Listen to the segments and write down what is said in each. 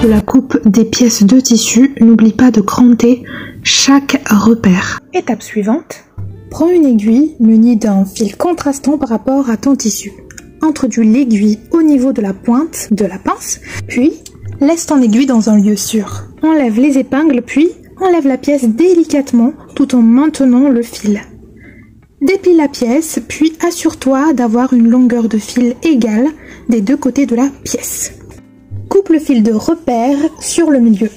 de la coupe des pièces de tissu, n'oublie pas de cranter chaque repère. Étape suivante, prends une aiguille munie d'un fil contrastant par rapport à ton tissu. Introduis l'aiguille au niveau de la pointe de la pince, puis laisse ton aiguille dans un lieu sûr. Enlève les épingles, puis enlève la pièce délicatement tout en maintenant le fil. Déplie la pièce, puis assure-toi d'avoir une longueur de fil égale des deux côtés de la pièce. Coupe le fil de repère sur le milieu.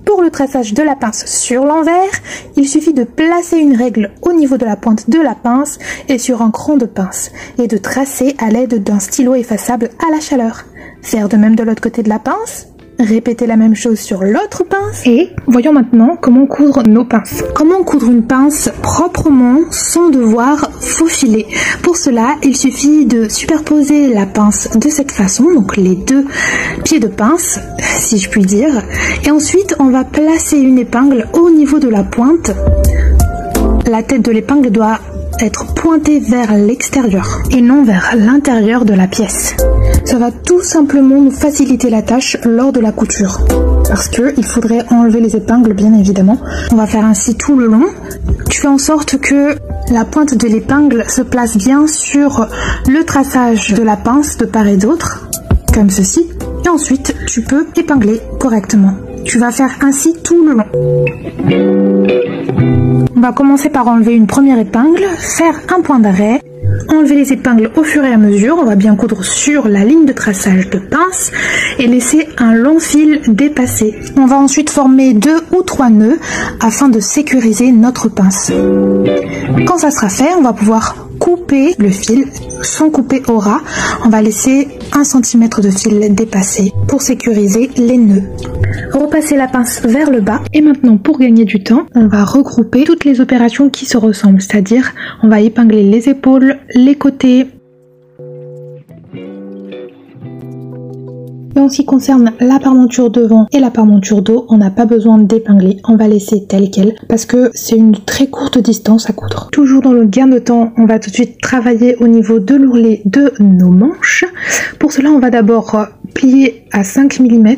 Pour le traçage de la pince sur l'envers, il suffit de placer une règle au niveau de la pointe de la pince et sur un cran de pince et de tracer à l'aide d'un stylo effaçable à la chaleur. Faire de même de l'autre côté de la pince. Répétez la même chose sur l'autre pince. Et voyons maintenant comment coudre nos pinces. Comment coudre une pince proprement sans devoir faufiler. Pour cela, il suffit de superposer la pince de cette façon, donc les deux pieds de pince, si je puis dire. Et ensuite, on va placer une épingle au niveau de la pointe. La tête de l'épingle doit être pointée vers l'extérieur et non vers l'intérieur de la pièce. Ça va tout simplement nous faciliter la tâche lors de la couture. Parce qu'il faudrait enlever les épingles, bien évidemment. On va faire ainsi tout le long. Tu fais en sorte que la pointe de l'épingle se place bien sur le traçage de la pince de part et d'autre, comme ceci. Et ensuite, tu peux épingler correctement. Tu vas faire ainsi tout le long. On va commencer par enlever une première épingle, faire un point d'arrêt, enlever les épingles au fur et à mesure. On va bien coudre sur la ligne de traçage de pince et laisser un long fil dépasser. On va ensuite former 2 ou 3 nœuds afin de sécuriser notre pince. Quand ça sera fait, on va pouvoir couper le fil sans couper au ras. On va laisser 1 cm de fil dépasser pour sécuriser les nœuds. Repasser la pince vers le bas. Et maintenant, pour gagner du temps, on va regrouper toutes les opérations qui se ressemblent, c'est-à-dire on va épingler les épaules, les côtés. Et en ce qui concerne la parmenture devant et la parmenture dos, on n'a pas besoin d'épingler, on va laisser telle quelle parce que c'est une très courte distance à coudre. Toujours dans le gain de temps, on va tout de suite travailler au niveau de l'ourlet de nos manches. Pour cela, on va d'abord plier à 5 mm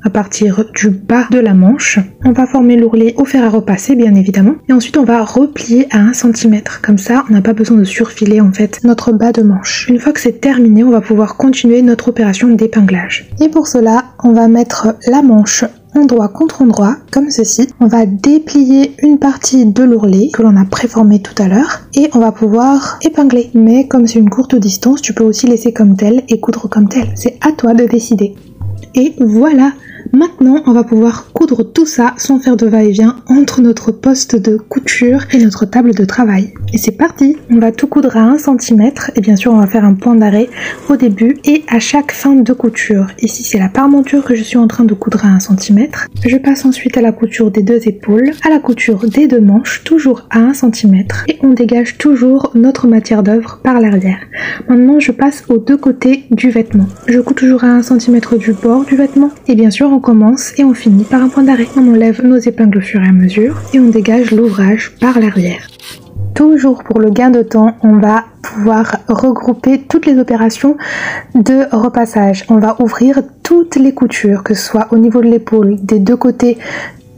à partir du bas de la manche. On va former l'ourlet au fer à repasser, bien évidemment. Et ensuite, on va replier à 1 cm. Comme ça, on n'a pas besoin de surfiler en fait notre bas de manche. Une fois que c'est terminé, on va pouvoir continuer notre opération d'épinglage. Et pour cela, on va mettre la manche endroit contre endroit, comme ceci. On va déplier une partie de l'ourlet que l'on a préformé tout à l'heure et on va pouvoir épingler. Mais comme c'est une courte distance, tu peux aussi laisser comme tel et coudre comme tel. C'est à toi de décider. Et voilà, maintenant on va pouvoir coudre tout ça sans faire de va-et-vient entre notre poste de couture et notre table de travail. Et c'est parti, on va tout coudre à 1 cm et bien sûr on va faire un point d'arrêt au début et à chaque fin de couture. Ici c'est la parmenture que je suis en train de coudre à 1 cm. Je passe ensuite à la couture des 2 épaules, à la couture des 2 manches, toujours à 1 cm et on dégage toujours notre matière d'œuvre par l'arrière. Maintenant je passe aux 2 côtés du vêtement. Je couds toujours à 1 cm du bord du vêtement et bien sûr on commence et on finit par un point d'arrêt. On enlève nos épingles au fur et à mesure et on dégage l'ouvrage par l'arrière. Toujours pour le gain de temps, on va pouvoir regrouper toutes les opérations de repassage. On va ouvrir toutes les coutures, que ce soit au niveau de l'épaule, des 2 côtés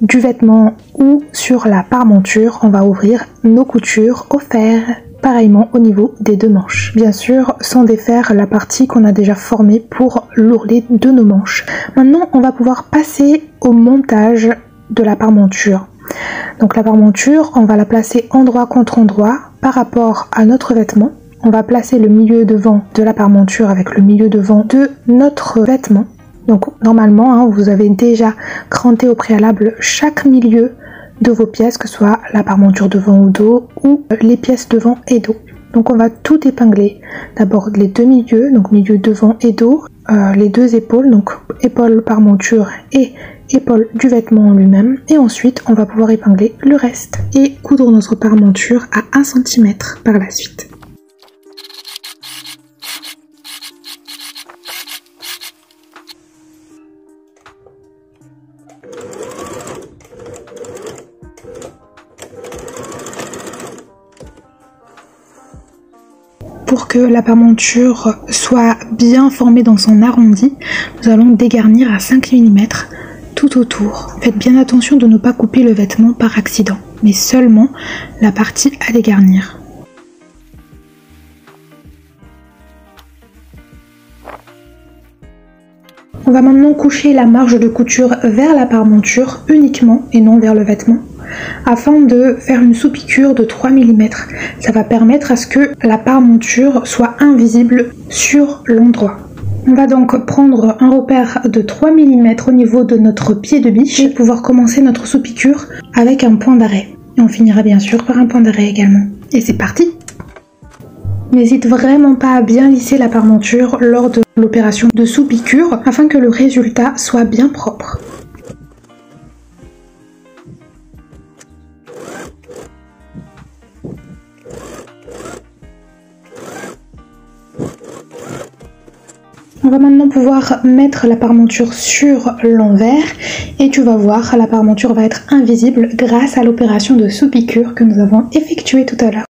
du vêtement ou sur la parmenture. On va ouvrir nos coutures au fer. Pareillement au niveau des 2 manches. Bien sûr, sans défaire la partie qu'on a déjà formée pour l'ourlet de nos manches. Maintenant, on va pouvoir passer au montage de la parmenture. Donc la parmenture, on va la placer endroit contre endroit par rapport à notre vêtement. On va placer le milieu devant de la parmenture avec le milieu devant de notre vêtement. Donc normalement, vous avez déjà cranté au préalable chaque milieu de vos pièces, que ce soit la parmenture devant ou dos ou les pièces devant et dos. Donc on va tout épingler. D'abord les 2 milieux, donc milieu devant et dos, les 2 épaules, donc épaule parmenture et épaule du vêtement en lui-même. Et ensuite on va pouvoir épingler le reste et coudre notre parmenture à 1 cm par la suite. Pour que la parmenture soit bien formée dans son arrondi, nous allons dégarnir à 5 mm tout autour. Faites bien attention de ne pas couper le vêtement par accident, mais seulement la partie à dégarnir. On va maintenant coucher la marge de couture vers la parmenture uniquement et non vers le vêtement, afin de faire une sous-piqûre de 3 mm. Ça va permettre à ce que la parmenture soit invisible sur l'endroit. On va donc prendre un repère de 3 mm au niveau de notre pied de biche et pouvoir commencer notre sous-piqûre avec un point d'arrêt. Et on finira bien sûr par un point d'arrêt également. Et c'est parti! N'hésite vraiment pas à bien lisser la parmenture lors de l'opération de sous-piqûre afin que le résultat soit bien propre. On va maintenant pouvoir mettre la parmenture sur l'envers et tu vas voir, la parmenture va être invisible grâce à l'opération de sous-piqûre que nous avons effectuée tout à l'heure.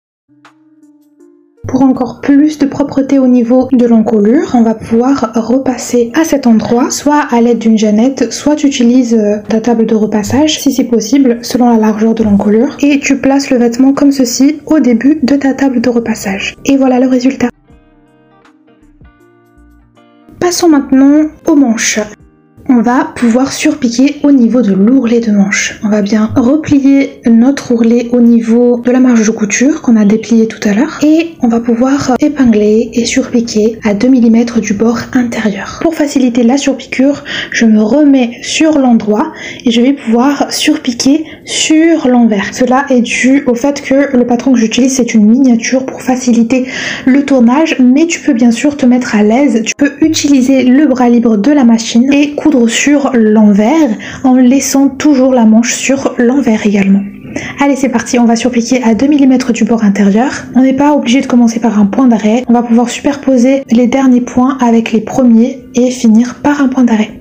Pour encore plus de propreté au niveau de l'encolure, on va pouvoir repasser à cet endroit, soit à l'aide d'une jeannette, soit tu utilises ta table de repassage, si c'est possible, selon la largeur de l'encolure. Et tu places le vêtement comme ceci au début de ta table de repassage. Et voilà le résultat. Passons maintenant aux manches. On va pouvoir surpiquer au niveau de l'ourlet de manche. On va bien replier notre ourlet au niveau de la marge de couture qu'on a déplié tout à l'heure et on va pouvoir épingler et surpiquer à 2 mm du bord intérieur. Pour faciliter la surpiqûre, je me remets sur l'endroit et je vais pouvoir surpiquer sur l'envers. Cela est dû au fait que le patron que j'utilise c'est une miniature pour faciliter le tournage, mais tu peux bien sûr te mettre à l'aise. Tu peux utiliser le bras libre de la machine et coudre sur l'envers en laissant toujours la manche sur l'envers également. Allez, c'est parti, on va surpiquer à 2 mm du bord intérieur. On n'est pas obligé de commencer par un point d'arrêt. On va pouvoir superposer les derniers points avec les premiers et finir par un point d'arrêt.